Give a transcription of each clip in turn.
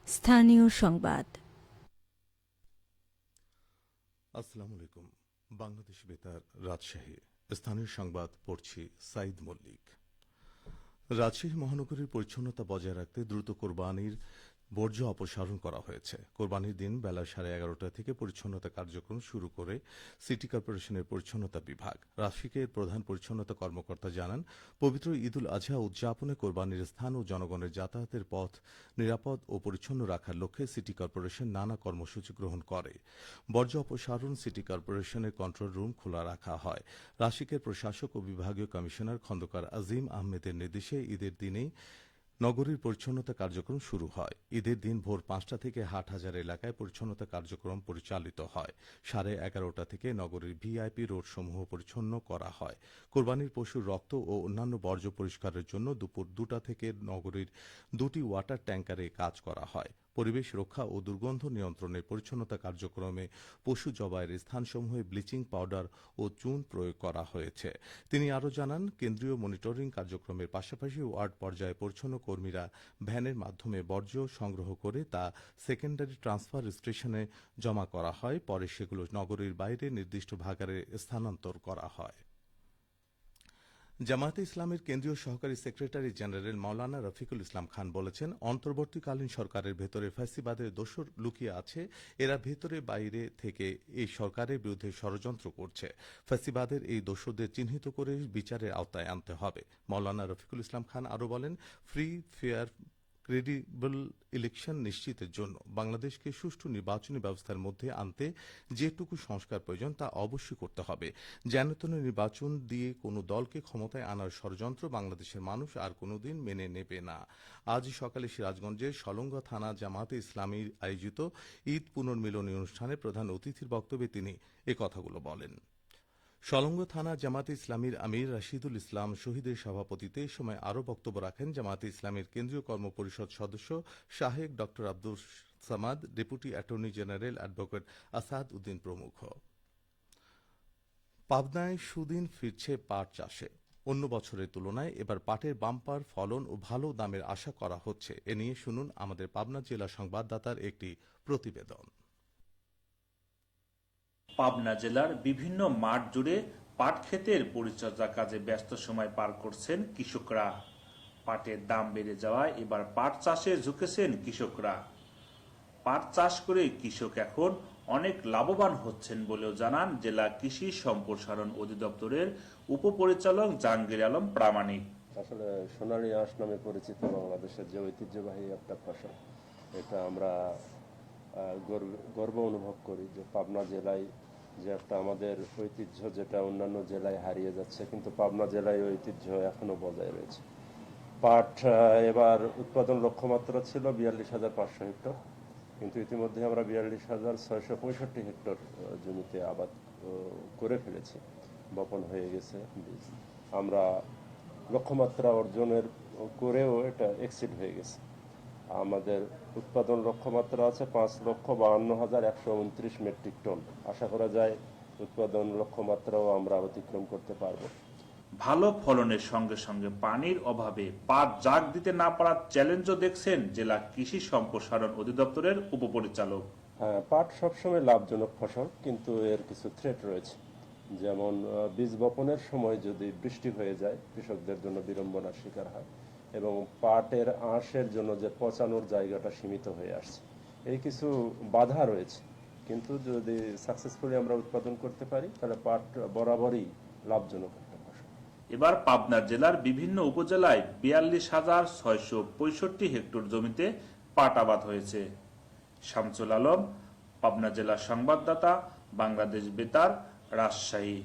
স্থানীয় সংবাদ। আসসালামু আলাইকুম। বাংলাদেশ বেতার, রাজশাহী। স্থানীয় সংবাদ পড়ছি সাইদ মল্লিক। রাজশাহী মহানগরীর পরিচ্ছন্নতা বজায় রাখতে দ্রুত কোরবানির বর্জ্য অপসারণ করা হয়েছে। কোরবানির দিন বেলা 11:30 থেকে পরিচ্ছন্নতা কার্যক্রম শুরু করে সিটি কর্পোরেশনের পরিচ্ছন্নতা বিভাগ। রাজশাহীর প্রধান পরিচ্ছন্নতা কর্মকর্তা জানান, পবিত্র ঈদুল আজহা উদযাপনে কোরবানির স্থান ও জনগণের যাতায়াতের পথ নিরাপদ ও পরিচ্ছন্ন রাখার লক্ষ্যে সিটি কর্পোরেশন নানা কর্মসূচি গ্রহণ করে। বর্জ্য অপসারণ সিটি কর্পোরেশনের কন্ট্রোল রুম খোলা রাখা হয়। রাজশাহীর প্রশাসক ও বিভাগীয় কমিশনার খন্দকার আজিম আহমেদের নির্দেশে ঈদের দিনেই নগরীর পরিচ্ছন্নতা কার্যক্রম শুরু হয়। ঈদের দিন ভোর 5টা থেকে হাটহাজার এলাকায় পরিচ্ছন্নতা কার্যক্রম পরিচালিত হয়। 11:30 থেকে নগরীর ভিআইপি রোডসমূহ পরিচ্ছন্ন করা হয়। কোরবানির পশুর রক্ত ও অন্যান্য বর্জ্য পরিষ্কারের জন্য দুপুর 2টা থেকে নগরীর 2টি ওয়াটার ট্যাঙ্কারে কাজ করা হয়। পরিবেশ রক্ষা ও দুর্গন্ধ নিয়ন্ত্রণে পরিচ্ছন্নতা কার্যক্রমে পশু জবাইয়ের স্থানসমূহে ব্লিচিং পাউডার ও চুন প্রয়োগ করা হয়েছে। তিনি আরও জানান, কেন্দ্রীয় মনিটরিং কার্যক্রমের পাশাপাশি ওয়ার্ড পর্যায়ে পরিচ্ছন্ন কর্মীরা ভ্যানের মাধ্যমে বর্জ্য সংগ্রহ করে তা সেকেন্ডারি ট্রান্সফার স্টেশনে জমা করা হয়। পরে সেগুলো নগরীর বাইরে নির্দিষ্ট ভাগারে স্থানান্তর করা হয়। জামায়াতে ইসলামের কেন্দ্রীয় সহকারী সেক্রেটারি জেনারেল মাওলানা রফিকুল ইসলাম খান বলেছেন, অন্তর্বর্তীকালীন সরকারের ভেতরে ফ্যাসিবাদের দোসর লুকিয়ে আছে। এরা ভেতরে বাইরে থেকে এই সরকারের বিরুদ্ধে ষড়যন্ত্র করছে। ফ্যাসিবাদের এই দোসরদের চিহ্নিত করে বিচারের আওতায় আনতে হবে। মাওলানা রফিকুল ইসলাম খান আরও বলেন, ফ্রি, ফেয়ার, ক্রেডিবল ইলেকশন নিশ্চিতের জন্য বাংলাদেশকে সুষ্ঠু নির্বাচনী ব্যবস্থার মধ্যে আনতে যেটুকু সংস্কার প্রয়োজন তা অবশ্যই করতে হবে। যেনতেন নির্বাচন দিয়ে কোনো দলকে ক্ষমতায় আনার ষড়যন্ত্র বাংলাদেশের মানুষ আর কোনোদিন মেনে নেবে না। আজ সকালে সিরাজগঞ্জের সলঙ্গা থানা জামায়াতে ইসলামীর আয়োজিত ঈদ পুনর্মিলনী অনুষ্ঠানে প্রধান অতিথির বক্তব্যে তিনি এ কথাগুলো বলেন। সলঙ্গ থানা জামাতে ইসলামীর আমির রাশিদুল ইসলাম শহীদের সভাপতিত্বে এ সময় আরও বক্তব্য রাখেন জামাতে ইসলামীর কেন্দ্রীয় কর্মপরিষদ সদস্য শাহেক ড Abdul Samad, deputy attorney general advocate Asad Uddin প্রমুখ। পাবনায় সুদিন ফিরছে পাট চাষে। অন্য বছরের তুলনায় এবার পাটের বাম্পার ফলন ও ভালো দামের আশা করা হচ্ছে। এ নিয়ে শুনুন আমাদের পাবনা জেলা সংবাদদাতার একটি প্রতিবেদন। পাবনা জেলার বিভিন্ন মাঠ জুড়ে পাট ক্ষেতের পরিচর্যা কাজে ব্যস্ত সময় পার করছেন কৃষকরা। পাটের দাম বেড়ে যাওয়ায় এবার পাট চাষে ঝুঁকেছেন কৃষকরা। পাট চাষ করে কৃষক এখন অনেক লাভবান হচ্ছেন বলেও জানান জেলা কৃষি সম্প্রসারণ অধিদপ্তরের উপপরিচালক জাহাঙ্গীর আলম প্রামাণিক। আসলে সোনালী আঁশ নামে পরিচিত বাংলাদেশের যে ঐতিহ্যবাহী একটা ফসল, এটা আমরা গর্ব অনুভব করি যে পাবনা জেলায় যে একটা আমাদের ঐতিহ্য, যেটা অন্যান্য জেলায় হারিয়ে যাচ্ছে, কিন্তু পাবনা জেলায় ঐতিহ্য এখনো বজায় রয়েছে। পাট এবার উৎপাদন লক্ষ্যমাত্রা ছিল 42,500 হেক্টর, কিন্তু ইতিমধ্যে আমরা 42,665 হেক্টর জমিতে আবাদ করে ফেলেছি, বপন হয়ে গেছে বীজ। আমরা লক্ষ্যমাত্রা অর্জনের করেও এটা এক্সিড হয়ে গেছে। আমাদের উৎপাদন লক্ষ্যমাত্রা আছে 5,52,129 মেট্রিক টন। আশা করা যায় উৎপাদন লক্ষ্যমাত্রাও আমরা অতিক্রম করতে পারবো। ভালো ফলনের সঙ্গে সঙ্গে পানির অভাবে পাট জাগ দিতে না পারার চ্যালেঞ্জও দেখছেন জেলা কৃষি সম্প্রসারণ অধিদপ্তরের উপপরিচালক। হ্যাঁ, পাট সবসময় লাভজনক ফসল, কিন্তু এর কিছু থ্রেট রয়েছে। যেমন বীজ বপনের সময় যদি বৃষ্টি হয়ে যায়, কৃষকদের জন্য বিড়ম্বনার শিকার হয়, এবং পাটের আঁশের জন্য যে পচানোর জায়গাটা সীমিত হয়ে আসছে, এই কিছু বাধা রয়েছে। কিন্তু যদি সাকসেসফুলি আমরা উৎপাদন করতে পারি, তাহলে পাট বরাবরই লাভজনক একটা ফসল। এবার পাবনা জেলার বিভিন্ন উপজেলায় 42,665 হেক্টর জমিতে পাট আবাদ হয়েছে। শামসুল আলম, পাবনা জেলা সংবাদদাতা, বাংলাদেশ বেতার, রাজশাহী।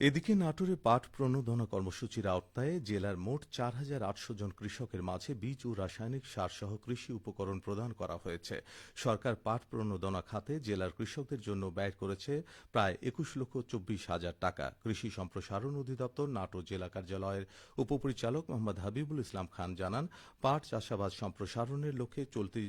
এদিকে নাটোরে পাট প্রণোদনা কর্মসূচির আওতায় জেলার মোট 4,800 জন কৃষকের মাঝে বীজ ও রাসায়নিক সার সহ কৃষি উপকরণ প্রদান করা হয়েছে। সরকার পাট প্রণোদনা খাতে জেলার কৃষকদের জন্য ব্যয় করেছে প্রায় 21,24,000 টাকা। কৃষি সম্প্রসারণ অধিদপ্তর নাটোর জেলা কার্যালয়ের উপপরিচালক মোহাম্মদ হাবিবুল ইসলাম খান জানান, পাট চাষাবাদ সম্প্রসারণের লক্ষ্যে চলতি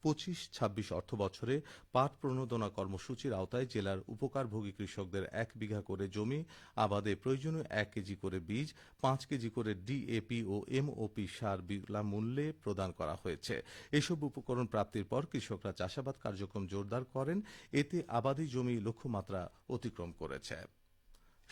25-26 অর্থ বছরে পাট প্রণোদনা কর্মসূচির আওতায় জেলার উপকারভোগী কৃষকদের 1 বিঘা করে জমি আবাদে প্রয়োজনীয় 1 কেজি করে বীজ, 5 কেজি করে ডিএপি ও এমওপি সার বিনামূল্যে প্রদান করা হয়েছে। এসব উপকরণ প্রাপ্তির পর কৃষকরা চাষাবাদ কার্যক্রম জোরদার করেন, এতে আবাদি জমি লক্ষ্যমাত্রা অতিক্রম করেছে।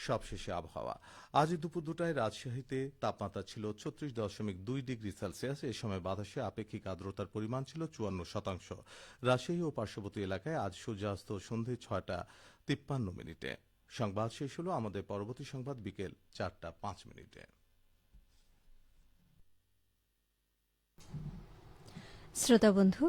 সবশেষে আবহাওয়া। আজ দুপুর 2টায় রাজশাহীতে তাপমাত্রা ছিল 36.2 ডিগ্রি সেলসিয়াস। এ সময় বাতাসে আপেক্ষিক আর্দ্রতার পরিমাণ ছিল 54%। রাজশাহী ও পার্শ্ববর্তী এলাকায় আজ সূর্যাস্ত সন্ধে 6:53। সংবাদ শেষ হলো। আমাদের পরবর্তী সংবাদ বিকেল 4:05। শ্রোতা বন্ধু,